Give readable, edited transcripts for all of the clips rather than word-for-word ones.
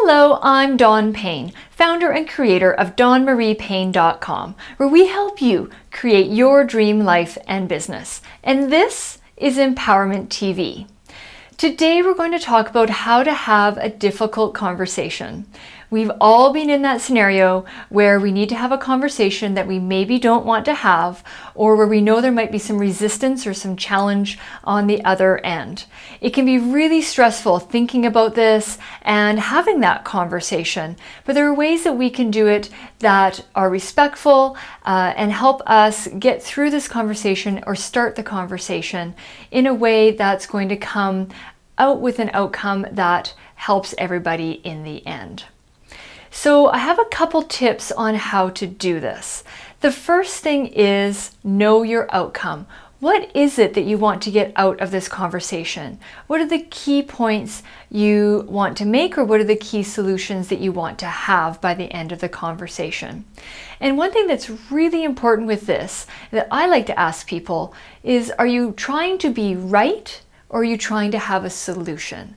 Hello, I'm Dawn Payne, founder and creator of DawnMariePayne.com, where we help you create your dream life and business. And this is Empowerment TV. Today we're going to talk about how to have a difficult conversation. We've all been in that scenario where we need to have a conversation that we maybe don't want to have, or where we know there might be some resistance or some challenge on the other end. It can be really stressful thinking about this and having that conversation, but there are ways that we can do it that are respectful and help us get through this conversation or start the conversation in a way that's going to come out with an outcome that helps everybody in the end. So I have a couple tips on how to do this. The first thing is know your outcome. What is it that you want to get out of this conversation? What are the key points you want to make, or what are the key solutions that you want to have by the end of the conversation? And one thing that's really important with this that I like to ask people is, are you trying to be right, or are you trying to have a solution?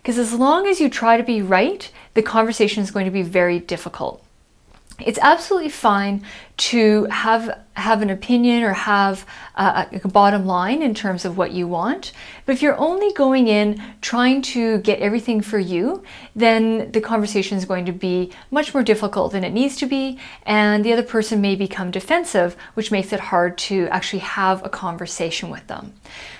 Because as long as you try to be right, the conversation is going to be very difficult. It's absolutely fine to have an opinion or have a bottom line in terms of what you want. But if you're only going in trying to get everything for you, then the conversation is going to be much more difficult than it needs to be. And the other person may become defensive, which makes it hard to actually have a conversation with them.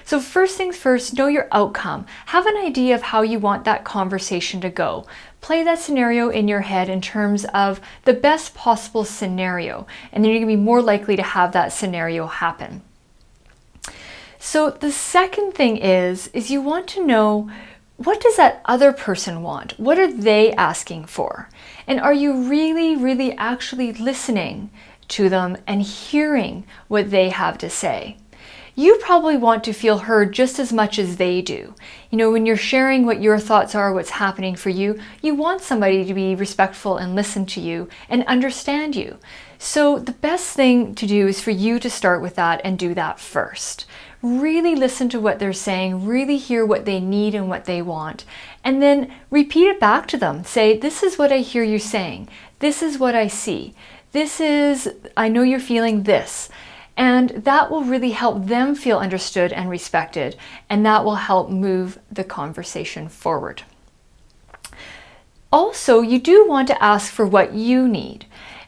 So first things first, know your outcome. Have an idea of how you want that conversation to go. Play that scenario in your head in terms of the best possible scenario, and then you're going to be more likely to have that scenario happen. So the second thing is you want to know, what does that other person want? What are they asking for? And are you really actually listening to them and hearing what they have to say? You probably want to feel heard just as much as they do. You know, when you're sharing what your thoughts are, what's happening for you, you want somebody to be respectful and listen to you and understand you. So the best thing to do is for you to start with that and do that first. Really listen to what they're saying, really hear what they need and what they want, and then repeat it back to them. Say, this is what I hear you saying. This is what I see. I know you're feeling this. And that will really help them feel understood and respected, and that will help move the conversation forward. Also, you do want to ask for what you need.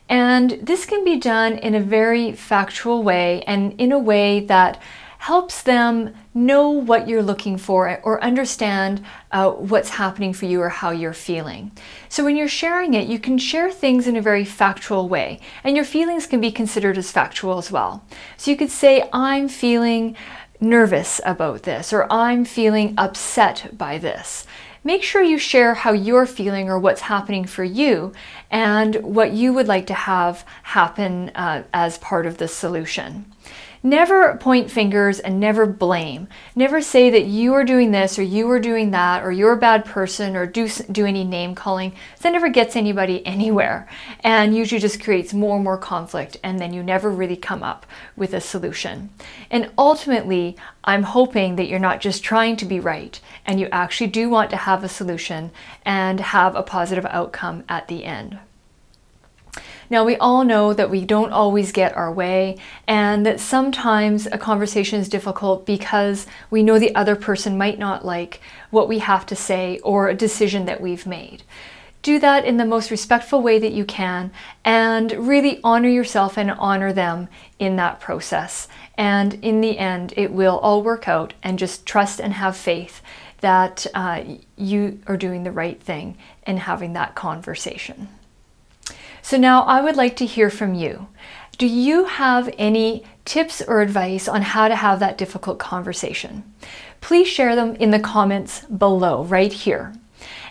And this can be done in a very factual way and in a way that helps them know what you're looking for or understand what's happening for you or how you're feeling. So when you're sharing it, you can share things in a very factual way, and your feelings can be considered as factual as well. So you could say, I'm feeling nervous about this, or I'm feeling upset by this. Make sure you share how you're feeling or what's happening for you and what you would like to have happen as part of the solution. Never point fingers and never blame. Never say that you are doing this or you are doing that or you're a bad person or do any name calling. That never gets anybody anywhere and usually just creates more and more conflict, and then you never really come up with a solution. And ultimately, I'm hoping that you're not just trying to be right and you actually do want to have a solution and have a positive outcome at the end. Now, we all know that we don't always get our way, and that sometimes a conversation is difficult because we know the other person might not like what we have to say or a decision that we've made. Do that in the most respectful way that you can, and really honor yourself and honor them in that process. And in the end, it will all work out, and just trust and have faith that you are doing the right thing and having that conversation. So now I would like to hear from you. Do you have any tips or advice on how to have that difficult conversation? Please share them in the comments below, right here.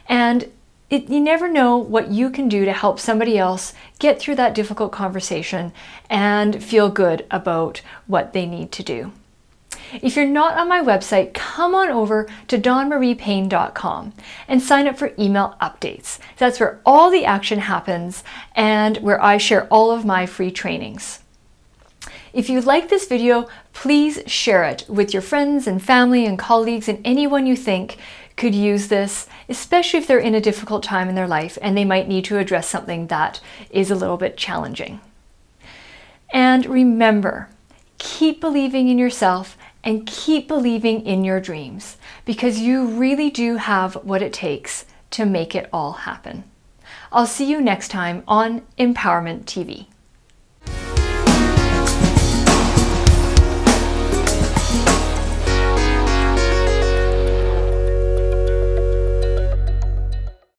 And you never know what you can do to help somebody else get through that difficult conversation and feel good about what they need to do. If you're not on my website, come on over to DawnMariePayne.com and sign up for email updates. That's where all the action happens and where I share all of my free trainings. If you like this video, please share it with your friends and family and colleagues and anyone you think could use this, especially if they're in a difficult time in their life and they might need to address something that is a little bit challenging. And remember, keep believing in yourself and keep believing in your dreams, because you really do have what it takes to make it all happen. I'll see you next time on Empowerment TV.